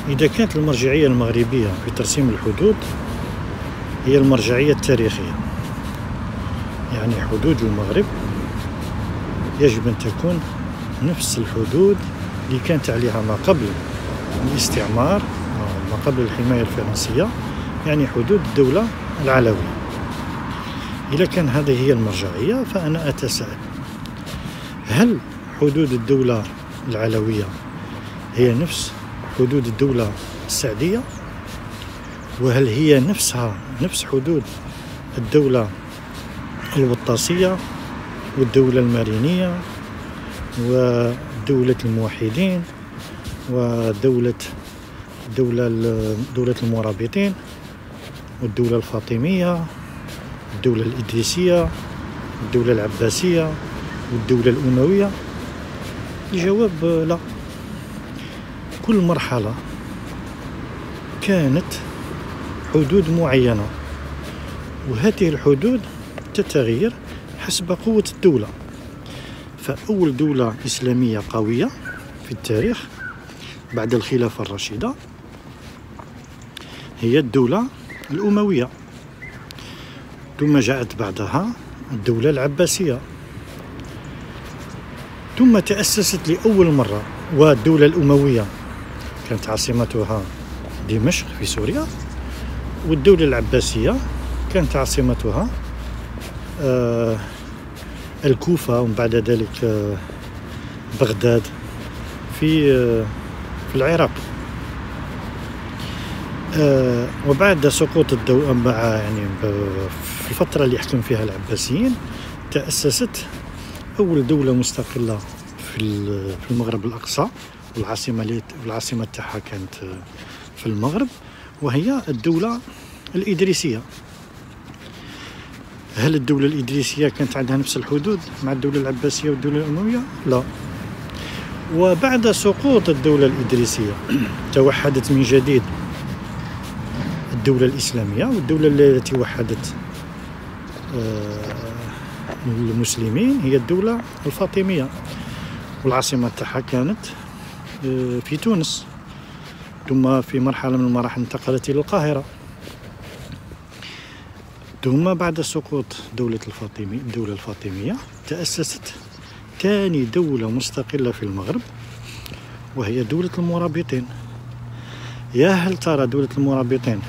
إذا كانت المرجعية المغربية في ترسيم الحدود هي المرجعية التاريخية، يعني حدود المغرب يجب أن تكون نفس الحدود اللي كانت عليها ما قبل الاستعمار وما قبل الحماية الفرنسية، يعني حدود الدولة العلوية. إذا كان هذه هي المرجعية فأنا أتساءل، هل حدود الدولة العلوية هي نفس حدود الدولة السعدية؟ وهل هي نفس حدود الدولة الوطاسية والدولة المارينية ودولة الموحدين ودولة المرابطين والدولة الفاطمية والدولة الإدريسية والدولة العباسية والدولة الأموية؟ الجواب لا. كل مرحلة كانت حدود معينة، وهذه الحدود تتغير حسب قوة الدولة. فأول دولة إسلامية قوية في التاريخ بعد الخلافة الراشدة هي الدولة الأموية، ثم جاءت بعدها الدولة العباسية، ثم تأسست لأول مرة والدولة الأموية كانت عاصمتها دمشق في سوريا، والدولة العباسية كانت عاصمتها الكوفة، ومن بعد ذلك بغداد في العراق. وبعد سقوط الدولة في الفترة اللي حكم فيها العباسيين تأسست أول دولة مستقلة في المغرب الأقصى، والعاصمة تاعها كانت في المغرب، وهي الدولة الإدريسية. هل الدولة الإدريسية كانت عندها نفس الحدود مع الدولة العباسية والدولة الأموية؟ لا. وبعد سقوط الدولة الإدريسية توحدت من جديد الدولة الإسلامية، والدولة التي وحدت المسلمين هي الدولة الفاطمية، والعاصمة تاعها كانت في تونس، ثم في مرحلة من المراحل انتقلت إلى القاهرة. ثم بعد سقوط الدولة الفاطمية تأسست ثاني دولة مستقلة في المغرب، وهي دولة المرابطين. يا هل ترى دولة المرابطين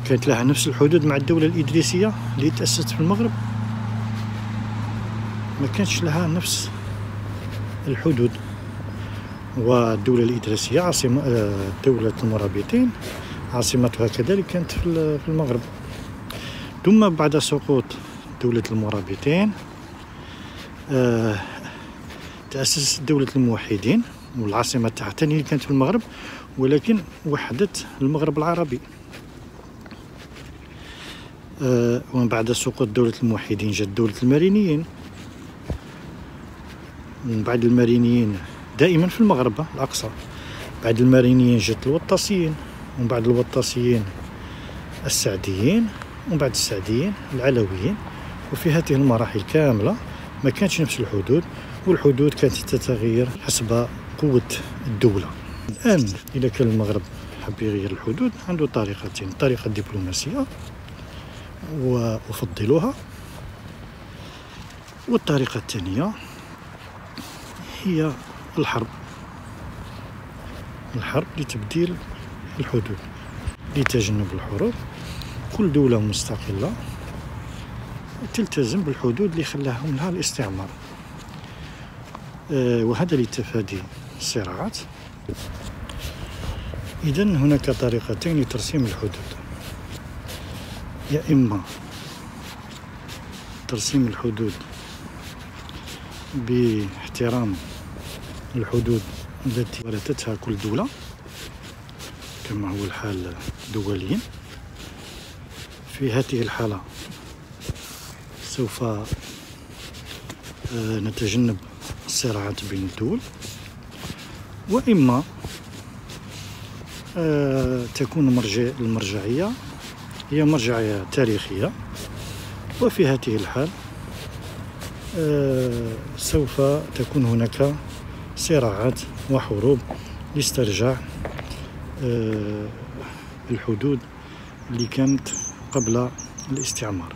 كانت لها نفس الحدود مع الدولة الإدريسية اللي تأسست في المغرب؟ ما كانش لها نفس الحدود. والدولة الإدريسية دولة المرابطين عاصمتها كذلك كانت في المغرب. ثم بعد سقوط دولة المرابطين تأسست دولة الموحدين، والعاصمة تاعها ثاني كانت في المغرب، ولكن وحدت المغرب العربي. ومن بعد سقوط دولة الموحدين جت دولة المارينيين، من بعد المارينيين دائما في المغرب الأقصى، بعد المارينيين جت الوطاسيين، ومن بعد الوطاسيين السعديين، ومن بعد السعديين العلويين. وفي هذه المراحل كاملة ما كانتش نفس الحدود، والحدود كانت تتغير حسب قوة الدولة. الآن إذا كان المغرب حب يغير الحدود عنده طريقتين: الطريقة الدبلوماسية وأفضلها، والطريقة الثانية هي الحرب لتبديل الحدود لتجنب الحروب. كل دولة مستقلة تلتزم بالحدود اللي خلاهم لها الاستعمار، وهذا لتفادي الصراعات. إذن هناك طريقتين لترسيم الحدود: يا إما ترسيم الحدود باحترام الحدود التي ورثتها كل دولة كما هو الحال دوليا. في هذه الحالة سوف نتجنب الصراعات بين الدول، وإما تكون المرجعية هي مرجعية تاريخية، وفي هذه الحال سوف تكون هناك صراعات وحروب لاسترجاع الحدود اللي كانت قبل الاستعمار.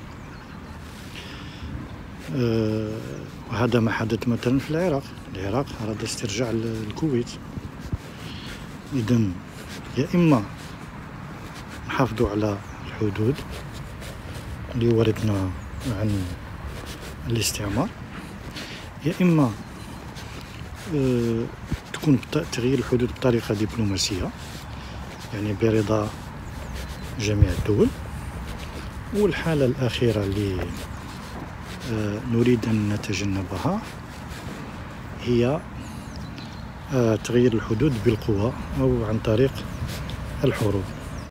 وهذا ما حدث مثلا في العراق أراد استرجاع الكويت. إذن يا إما نحافظوا على الحدود اللي ورثنا عن الاستعمار، يا إما تكون تغيير الحدود بطريقة دبلوماسية، يعني برضا جميع الدول. والحالة الأخيرة اللي نريد أن نتجنبها هي تغيير الحدود بالقوة أو عن طريق الحروب.